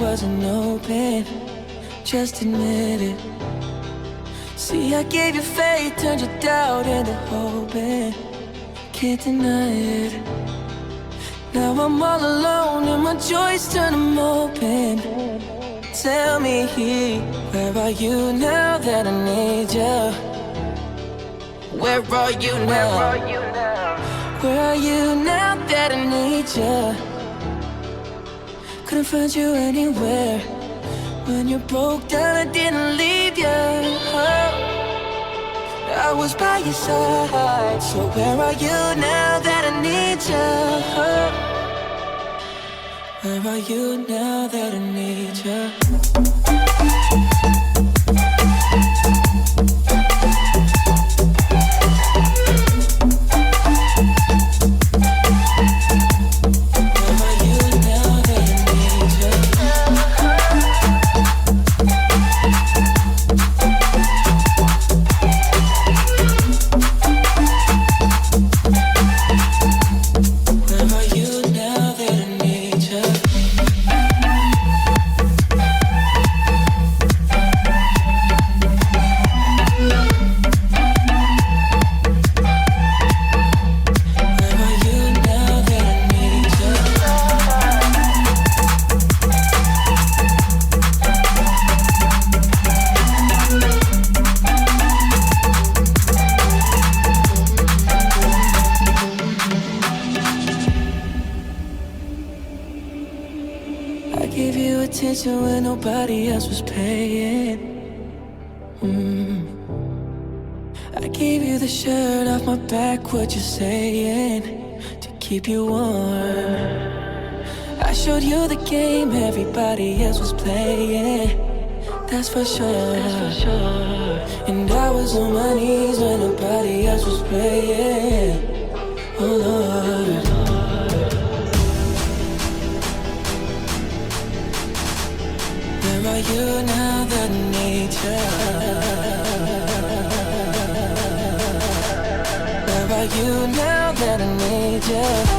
Wasn't open, just admit it. See, I gave you faith, turned your doubt into hope, and can't deny it. Now I'm all alone and my joys turn them open. Tell me, where are you now that I need you? Where are you now? Where are you now that I need you? Couldn't find you anywhere. When you broke down, I didn't leave you. I was by your side. So where are you now that I need you? Where are you now that I need you? When nobody else was paying. I gave you the shirt off my back, what you saying? To keep you warm. I showed you the game everybody else was playing. That's for sure. And I was on my knees when nobody else was praying. Oh Lord. Where are you now that I need you? Where are you now that I need you?